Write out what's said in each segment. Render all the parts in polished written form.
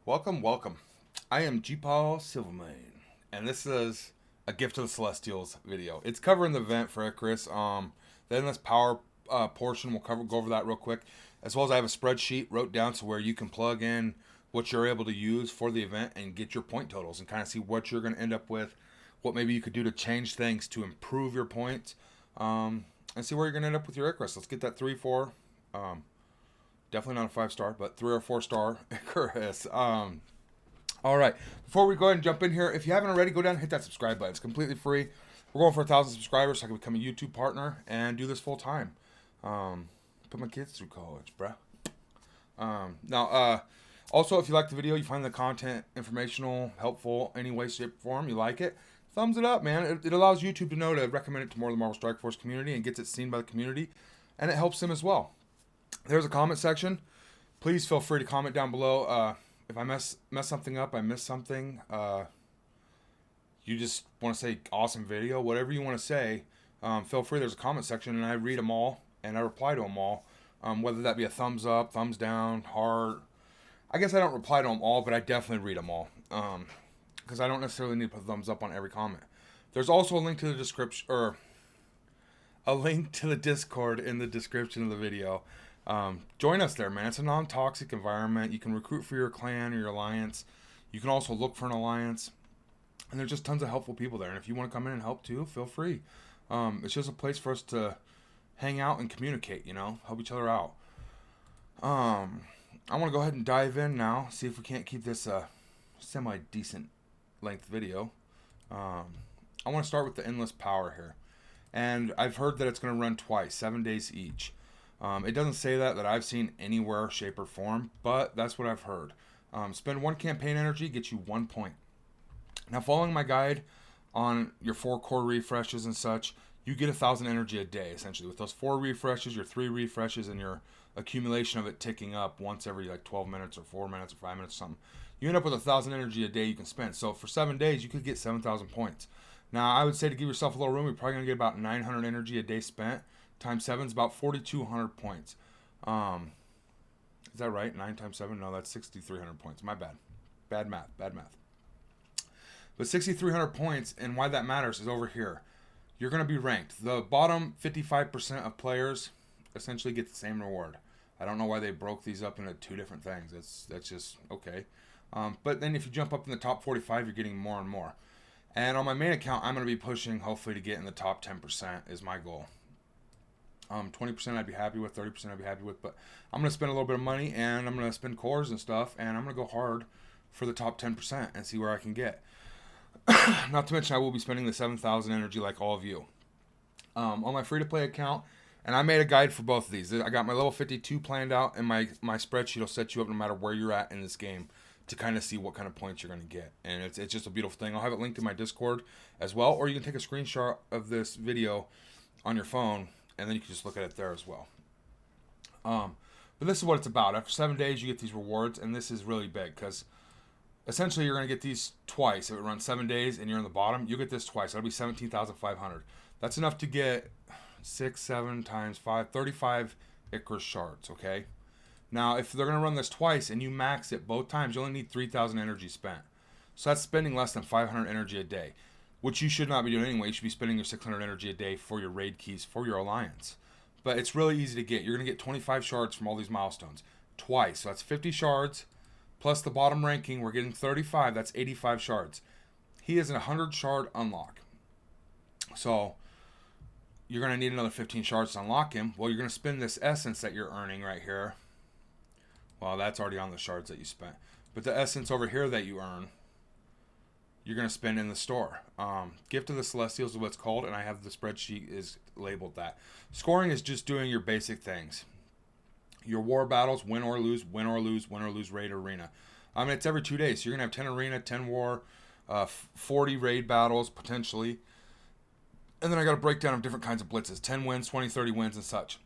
Welcome, welcome. I am GpaSilverMane, and this is a Gift to the Celestials video. It's covering the event for Ikaris. The endless power portion, we'll go over that real quick, as well as I have a spreadsheet wrote down to where you can plug in what you're able to use for the event and get your point totals and kind of see what you're going to end up with, what maybe you could do to change things to improve your points, and see where you're going to end up with your Ikaris. Let's get that 3-4. Definitely not a 5-star, but 3 or 4-star Ikaris. All right. Before we go ahead and jump in here, if you haven't already, go down and hit that subscribe button. It's completely free. We're going for 1,000 subscribers so I can become a YouTube partner and do this full time. Put my kids through college, bruh. Also, if you like the video, you find the content informational, helpful, any way, shape, or form, you like it, thumbs it up, man. It allows YouTube to know to recommend it to more of the Marvel Strike Force community and gets it seen by the community, and it helps them as well. There's a comment section. Please feel free to comment down below. If I mess something up, I miss something, you just want to say awesome video, whatever you want to say, feel free. There's a comment section, and I read them all, and I reply to them all, whether that be a thumbs up, thumbs down, heart. I guess I don't reply to them all, but I definitely read them all, because I don't necessarily need to put a thumbs up on every comment. There's also a link to the description, or a link to the Discord in the description of the video. Join us there, man. It's a non-toxic environment. You can recruit for your clan or your alliance. You can also look for an alliance. And there's just tons of helpful people there. And if you want to come in and help too, feel free. It's just a place for us to hang out and communicate, help each other out. I want to go ahead and dive in now, see if we can't keep this a semi-decent length video. I want to start with the endless power here. And I've heard that it's going to run twice, 7 days each. It doesn't say that I've seen anywhere, shape, or form, but that's what I've heard. Spend 1 campaign energy, gets you 1 point. Now, following my guide on your 4 core refreshes and such, you get 1,000 energy a day, essentially. With those 4 refreshes, your 3 refreshes, and your accumulation of it ticking up once every 12 minutes or 4 minutes or 5 minutes or something, you end up with 1,000 energy a day you can spend. So for 7 days, you could get 7,000 points. Now, I would say to give yourself a little room, you're probably going to get about 900 energy a day spent. Times 7 is about 4,200 points. Is that right? 9 times 7? No, that's 6,300 points. My bad. Bad math. But 6,300 points, and why that matters is over here. You're going to be ranked. The bottom 55% of players essentially get the same reward. I don't know why they broke these up into 2 different things. That's just okay. But then if you jump up in the top 45, you're getting more and more. And on my main account, I'm going to be pushing, hopefully, to get in the top 10% is my goal. 20% I'd be happy with, 30% I'd be happy with, but I'm going to spend a little bit of money, and I'm going to spend cores and stuff, and I'm going to go hard for the top 10% and see where I can get. Not to mention I will be spending the 7,000 energy like all of you. On my free-to-play account, and I made a guide for both of these. I got my level 52 planned out, and my spreadsheet will set you up no matter where you're at in this game to kind of see what kind of points you're going to get. And it's just a beautiful thing. I'll have it linked in my Discord as well, or you can take a screenshot of this video on your phone, and then you can just look at it there as well. But this is what it's about. After 7 days, you get these rewards, and this is really big because essentially you're going to get these twice. If it runs 7 days and you're in the bottom, you'll get this twice. That'll be 17,500. That's enough to get 6, 7 times 5, 35 Ikaris shards, okay? Now, if they're going to run this twice and you max it both times, you only need 3,000 energy spent. So that's spending less than 500 energy a day, which you should not be doing anyway. You should be spending your 600 energy a day for your raid keys for your alliance. But it's really easy to get. You're going to get 25 shards from all these milestones twice. So that's 50 shards plus the bottom ranking. We're getting 35. That's 85 shards. He is a 100 shard unlock. So you're going to need another 15 shards to unlock him. Well, you're going to spend this essence that you're earning right here. Well, that's already on the shards that you spent. But the essence over here that you earn, you're going to spend in the store. Gift of the Celestials is what it's called, and I have the spreadsheet is labeled that. Scoring is just doing your basic things. Your war battles, win or lose, win or lose, win or lose raid arena. It's every 2 days. So you're going to have 10 arena, 10 war, 40 raid battles, potentially. And then I got a breakdown of different kinds of blitzes. 10 wins, 20, 30 wins, and such.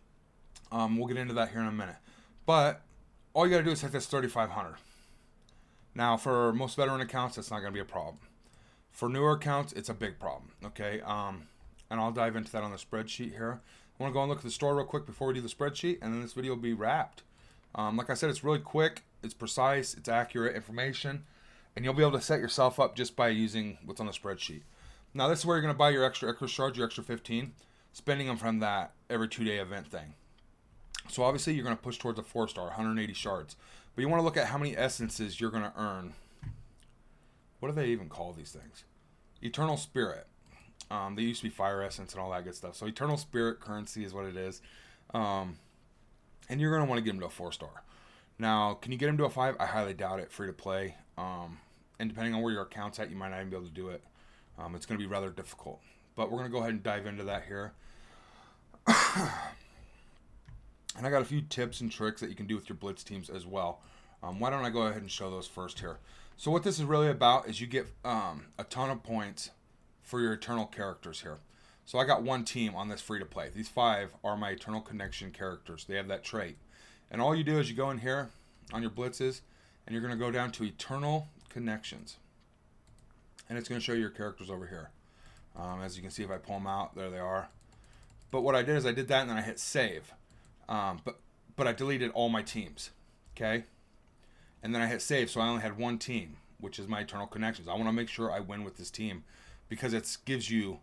We'll get into that here in a minute. But all you got to do is hit this 3,500. Now, for most veteran accounts, that's not going to be a problem. For newer accounts, it's a big problem, okay? And I'll dive into that on the spreadsheet here. I want to go and look at the store real quick before we do the spreadsheet, and then this video will be wrapped. Like I said, it's really quick. It's precise, it's accurate information, and you'll be able to set yourself up just by using what's on the spreadsheet. Now, this is where you're going to buy your extra Ikaris shards, your extra 15, spending them from that every 2-day event thing. So obviously you're going to push towards a 4-star, 180 shards. But you want to look at how many essences you're going to earn. What do they even call these things? Eternal Spirit. They used to be Fire Essence and all that good stuff. So Eternal Spirit currency is what it is. And you're going to want to get them to a 4-star. Now, can you get them to a 5? I highly doubt it. Free to play. And depending on where your account's at, you might not even be able to do it. It's going to be rather difficult. But we're going to go ahead and dive into that here. And I got a few tips and tricks that you can do with your blitz teams as well. Why don't I go ahead and show those first here. So what this is really about is you get a ton of points for your eternal characters here. So I got one team on this free to play. These 5 are my eternal connection characters. They have that trait. And all you do is you go in here on your blitzes and you're going to go down to eternal connections. And it's going to show you your characters over here. As you can see, if I pull them out, there they are. But what I did is I did that and then I hit save. But I deleted all my teams. Okay? And then I hit save, so I only had one team, which is my eternal connections. I want to make sure I win with this team because it gives you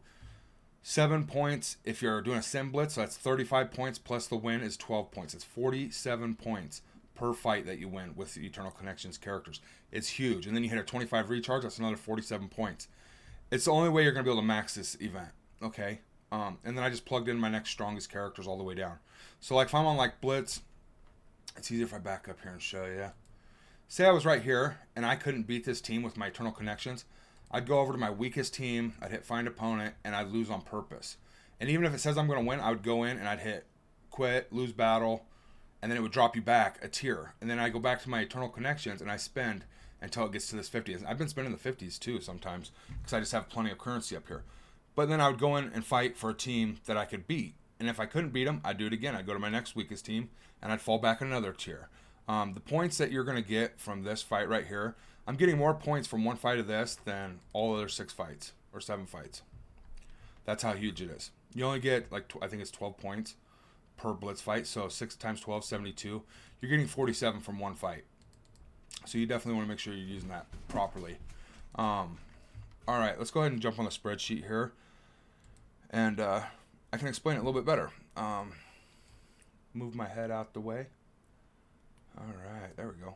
7 points if you're doing a sim blitz. So that's 35 points plus the win is 12 points. It's 47 points per fight that you win with the eternal connections characters. It's huge. And then you hit a 25 recharge. That's another 47 points. It's the only way you're going to be able to max this event. Okay? And then I just plugged in my next strongest characters all the way down. So like if I'm on like blitz, it's easier if I back up here and show you. Say I was right here and I couldn't beat this team with my eternal connections. I'd go over to my weakest team, I'd hit find opponent, and I'd lose on purpose. And even if it says I'm going to win, I would go in and I'd hit quit, lose battle, and then it would drop you back a tier. And then I go back to my eternal connections and I spend until it gets to this 50. I've been spending the 50s too sometimes because I just have plenty of currency up here. But then I would go in and fight for a team that I could beat. And if I couldn't beat them, I'd do it again. I'd go to my next weakest team and I'd fall back another tier. The points that you're going to get from this fight right here, I'm getting more points from one fight of this than all other 6 fights or 7 fights. That's how huge it is. You only get, like, I think it's 12 points per blitz fight. So 6 times 12, 72. You're getting 47 from one fight. So you definitely want to make sure you're using that properly. All right, let's go ahead and jump on the spreadsheet here. And I can explain it a little bit better. Move my head out the way. All right, there we go.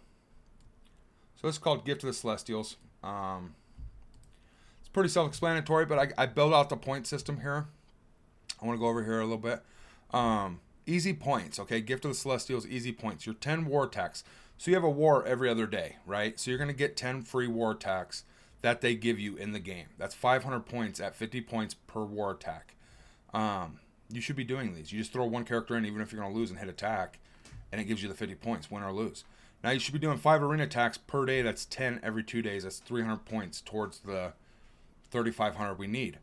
So this is called Gift to the Celestials. It's pretty self-explanatory, but I built out the point system here. I want to go over here a little bit. Easy points, okay? Gift to the Celestials, easy points. Your 10 war attacks. So you have a war every other day, right? So you're going to get 10 free war attacks that they give you in the game. That's 500 points at 50 points per war attack. You should be doing these. You just throw one character in, even if you're going to lose and hit attack, and it gives you the 50 points, win or lose. Now you should be doing 5 arena attacks per day. That's 10 every 2 days. That's 300 points towards the 3,500 we need.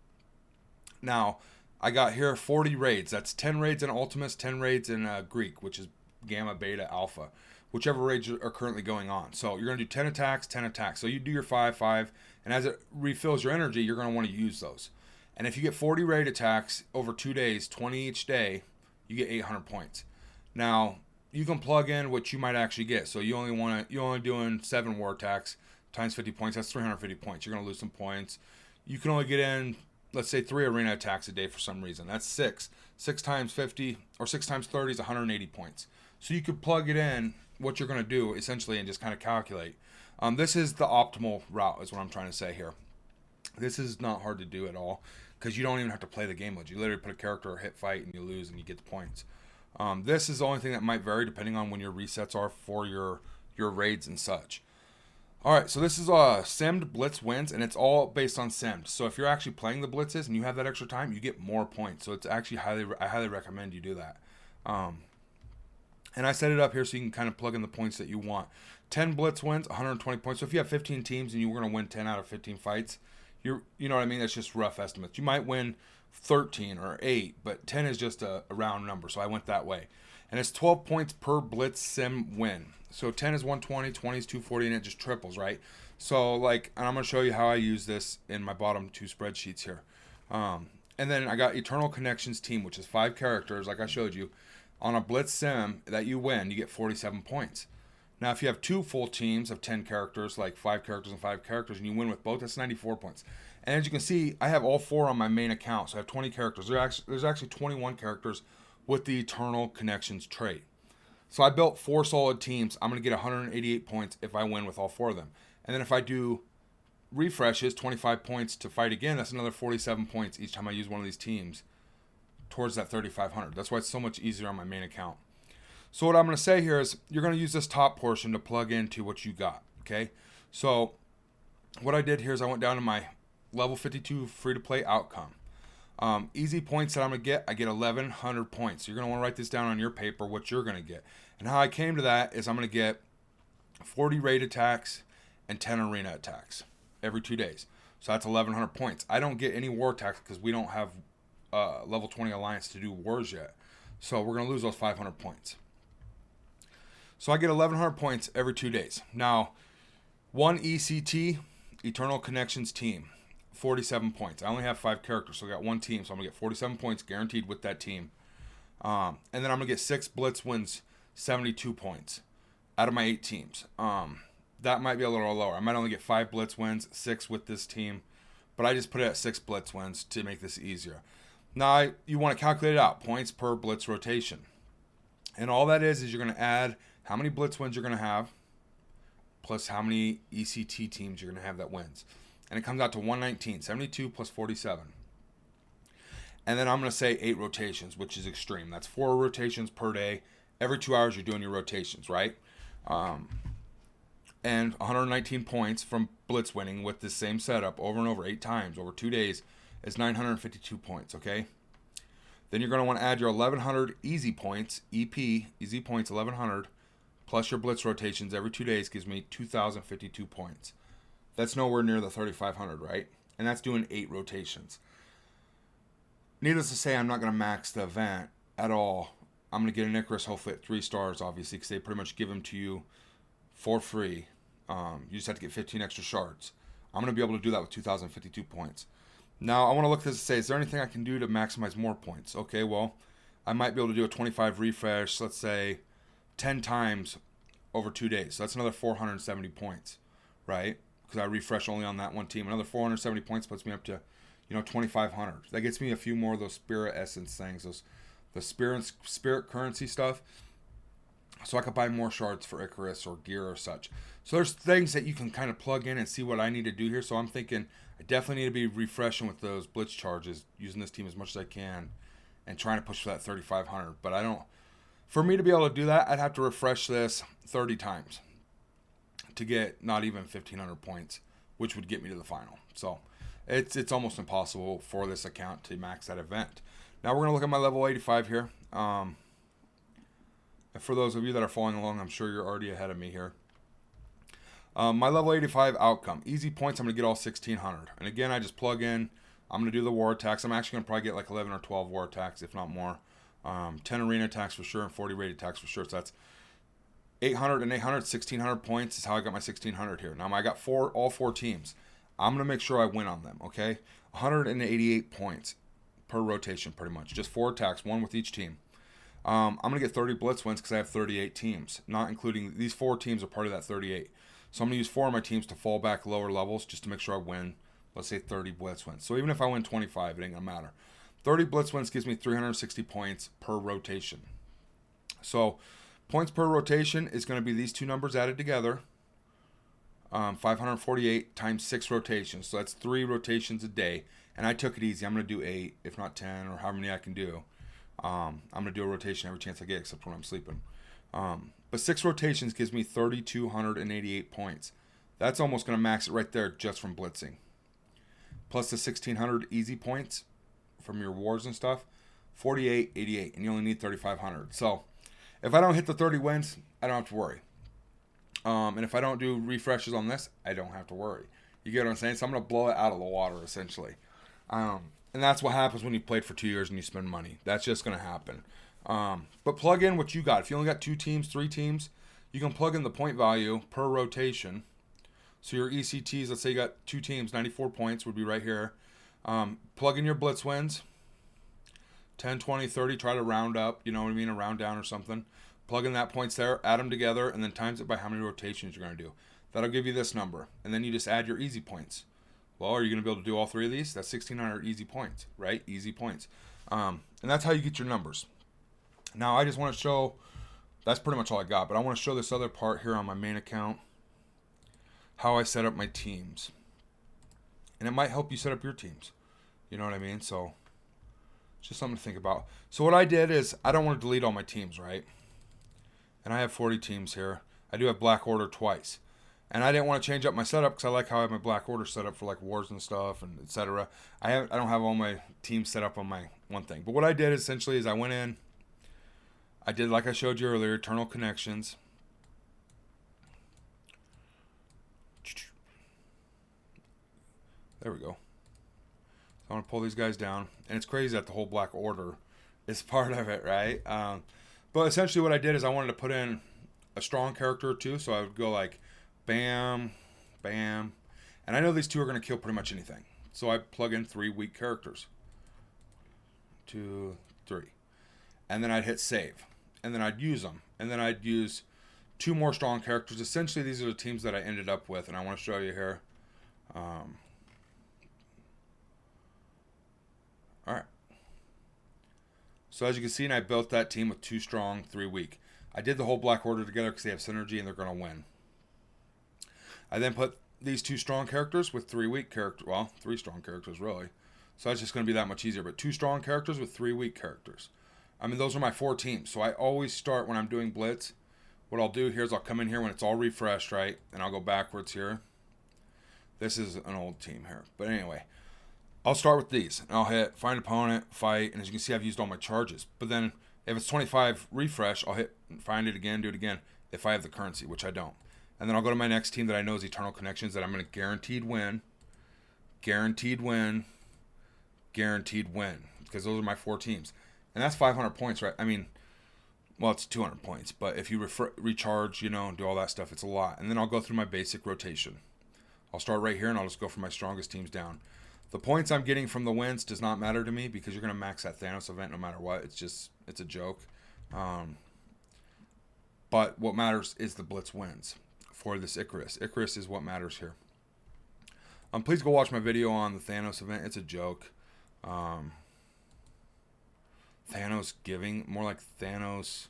Now, I got here 40 raids. That's 10 raids in Ultimus, 10 raids in Greek, which is Gamma, Beta, Alpha. Whichever raids are currently going on. So you're going to do 10 attacks, 10 attacks. So you do your 5, 5, and as it refills your energy, you're going to want to use those. And if you get 40 raid attacks over 2 days, 20 each day, you get 800 points. Now, you can plug in what you might actually get. So you're only doing 7 war attacks times 50 points. That's 350 points. You're going to lose some points. You can only get in, let's say, 3 arena attacks a day for some reason. That's 6. 6 times 50 or 6 times 30 is 180 points. So you could plug it in what you're going to do essentially and just kind of calculate. This is the optimal route is what I'm trying to say here. This is not hard to do at all because you don't even have to play the game mode. You literally put a character or hit fight and you lose and you get the points. This is the only thing that might vary depending on when your resets are for your raids and such. All right, so this is simmed blitz wins, and it's all based on simmed. So if you're actually playing the blitzes and you have that extra time, you get more points. So it's actually I highly recommend you do that. And I set it up here so you can kind of plug in the points that you want. 10 blitz wins, 120 points. So if you have 15 teams and you were going to win 10 out of 15 fights, you know what I mean? That's just rough estimates. You might win 13 or 8, but 10 is just a round number. So I went that way. And it's 12 points per blitz sim win. So 10 is 120, 20 is 240, and it just triples, right? So like, and I'm going to show you how I use this in my bottom 2 spreadsheets here. And then I got Eternal Connections team, which is 5 characters, like I showed you. On a blitz sim that you win, you get 47 points. Now, if you have 2 full teams of 10 characters, like 5 characters and 5 characters, and you win with both, that's 94 points. And as you can see, I have all 4 on my main account, so I have 20 characters. There's actually 21 characters with the Eternal Connections trait. So I built 4 solid teams. I'm going to get 188 points if I win with all 4 of them. And then if I do refreshes, 25 points to fight again, that's another 47 points each time I use one of these teams towards that 3,500. That's why it's so much easier on my main account. So what I'm going to say here is you're going to use this top portion to plug into what you got, okay? So what I did here is I went down to my level 52 free-to-play outcome. Easy points that I'm going to get, I get 1,100 points. So you're going to want to write this down on your paper, what you're going to get. And how I came to that is I'm going to get 40 raid attacks and 10 arena attacks every 2 days. So that's 1,100 points. I don't get any war attacks because we don't have level 20 alliance to do wars yet. So we're going to lose those 500 points. So I get 1,100 points every 2 days. Now, one ECT, Eternal Connections team, 47 points. I only have 5 characters, so I got one team. So I'm going to get 47 points guaranteed with that team. And then I'm going to get 6 Blitz wins, 72 points out of my 8 teams. That might be a little lower. I might only get 5 Blitz wins, 6 with this team. But I just put it at 6 Blitz wins to make this easier. Now, you want to calculate it out, points per Blitz rotation. And all that is you're going to add how many Blitz wins you're going to have, plus how many ECT teams you're going to have that wins. And it comes out to 119, 72 plus 47. And then I'm going to say 8 rotations, which is extreme. That's 4 rotations per day. Every 2 hours you're doing your rotations, right? And 119 points from Blitz winning with this same setup over and over 8 times over 2 days is 952 points, okay? Then you're going to want to add your 1,100 easy points, EP, easy points 1,100, plus your Blitz rotations every 2 days gives me 2,052 points. That's nowhere near the 3,500, right? And that's doing 8 rotations. Needless to say, I'm not going to max the event at all. I'm going to get an Ikaris hopefully at 3 stars, obviously, because they pretty much give them to you for free. You just have to get 15 extra shards. I'm going to be able to do that with 2,052 points. Now, I want to look at this and say, is there anything I can do to maximize more points? Okay, well, I might be able to do a 25 refresh, let's say, 10 times over 2 days. So that's another 470 points, right? Because I refresh only on that one team. Another 470 points puts me up to, 2,500. That gets me a few more of those spirit essence things, the spirit currency stuff. So I could buy more shards for Ikaris or gear or such. So there's things that you can kind of plug in and see what I need to do here. So I'm thinking I definitely need to be refreshing with those blitz charges, using this team as much as I can, and trying to push for that 3,500. But I don't. For me to be able to do that, I'd have to refresh this 30 times to get not even 1,500 points, which would get me to the final. So it's almost impossible for this account to max that event. Now we're going to look at my level 85 here. And for those of you that are following along, I'm sure you're already ahead of me here. My level 85 outcome. Easy points, I'm going to get all 1,600. And again, I just plug in. I'm going to do the war attacks. I'm actually going to probably get like 11 or 12 war attacks, if not more. 10 arena attacks for sure, and 40 raid attacks for sure. So that's 800 and 800, 1,600 points is how I got my 1,600 here. Now I got all 4 teams. I'm going to make sure I win on them, okay? 188 points per rotation, pretty much. Just 4 attacks, 1 with each team. I'm going to get 30 blitz wins because I have 38 teams, not including these 4 teams are part of that 38. So I'm going to use 4 of my teams to fall back lower levels just to make sure I win, let's say 30 blitz wins. So even if I win 25, it ain't going to matter. 30 blitz wins gives me 360 points per rotation. So points per rotation is going to be these 2 numbers added together. 548 times 6 rotations. So that's 3 rotations a day. And I took it easy. I'm going to do 8, if not 10, or however many I can do. I'm going to do a rotation every chance I get, except when I'm sleeping. But 6 rotations gives me 3,288 points. That's almost going to max it right there just from blitzing. Plus the 1,600 easy points from your wars and stuff, 4888, and you only need 3,500. So if I don't hit the 30 wins, I don't have to worry. And if I don't do refreshes on this, I don't have to worry. You get what I'm saying? So I'm going to blow it out of the water, essentially. And that's what happens when you played for 2 years and you spend money. That's just going to happen. But plug in what you got. If you only got 2 teams, 3 teams, you can plug in the point value per rotation. So your ECTs, let's say you got 2 teams, 94 points would be right here. Plug in your blitz wins, 10, 20, 30, try to round up, you know what I mean, or round down or something. plug in that points there, add them together, and then times it by how many rotations you're going to do. That'll give you this number. And then you just add your easy points. Well, are you going to be able to do all three of these? That's 1,600 easy points, right? Easy points. And that's how you get your numbers. Now, I just want to show, that's pretty much all I got, but I want to show this other part here on my main account, how I set up my teams. And it might help you set up your teams. You know what I mean? So, it's just something to think about. So what I did is, I don't want to delete all my teams, right? And I have 40 teams here. I do have Black Order twice. And I didn't want to change up my setup because I like how I have my Black Order set up for like wars and stuff and etc. I don't have all my teams set up on my one thing. But what I did essentially is I went in, I did like I showed you earlier, Eternal Connections. There we go. So I'm going to pull these guys down. And it's crazy that the whole Black Order is part of it, right? But essentially what I did is I wanted to put in a strong character or two. So I would go like bam, bam. And I know these two are going to kill pretty much anything. So I plug in 3 weak characters. 2, 3. And then I'd hit save. And then I'd use them. And then I'd use 2 more strong characters. Essentially, these are the teams that I ended up with. And I want to show you here. Alright. So as you can see, I built that team with 2 strong, 3 weak. I did the whole Black Order together because they have synergy and they're going to win. I then put these 2 strong characters with 3 weak characters. Well, 3 strong characters, really. So it's just going to be that much easier. But 2 strong characters with 3 weak characters. I mean, those are my 4 teams. So I always start when I'm doing Blitz. What I'll do here is I'll come in here when it's all refreshed, right? And I'll go backwards here. This is an old team here. But anyway, I'll start with these. And I'll hit find opponent, fight. And as you can see, I've used all my charges. But then if it's 25 refresh, I'll hit find it again, do it again. If I have the currency, which I don't. And then I'll go to my next team that I know is Eternal Connections that I'm going to guaranteed win. Guaranteed win. Guaranteed win. Because those are my 4 teams. And that's 500 points, right? I mean, well, it's 200 points. But if you recharge, you know, do all that stuff, it's a lot. And then I'll go through my basic rotation. I'll start right here and I'll just go for my strongest teams down. The points I'm getting from the wins does not matter to me because you're going to max that Thanos event no matter what. It's a joke. But what matters is the Blitz wins for this Ikaris. Ikaris is what matters here. Please go watch my video on the Thanos event. It's a joke. Thanos giving, more like Thanos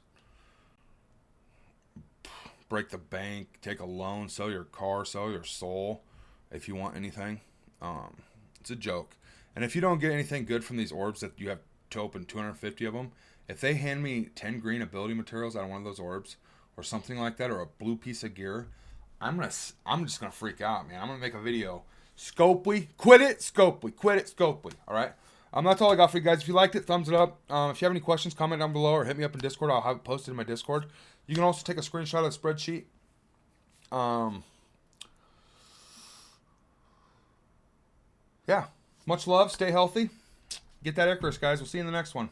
break the bank, take a loan, sell your car, sell your soul if you want anything. It's a joke. And if you don't get anything good from these orbs that you have to open 250 of them, if they hand me 10 green ability materials out of one of those orbs or something like that, or a blue piece of gear, I'm just gonna freak out, man. I'm gonna make a video. Scopely, quit it, Scopely, quit it, Scopely. All right. That's all I got for you guys. If you liked it, thumbs it up. If you have any questions, comment down below or hit me up in Discord. I'll have it posted in my Discord. You can also take a screenshot of the spreadsheet. Yeah. Much love. Stay healthy. Get that Ikaris, guys. We'll see you in the next one.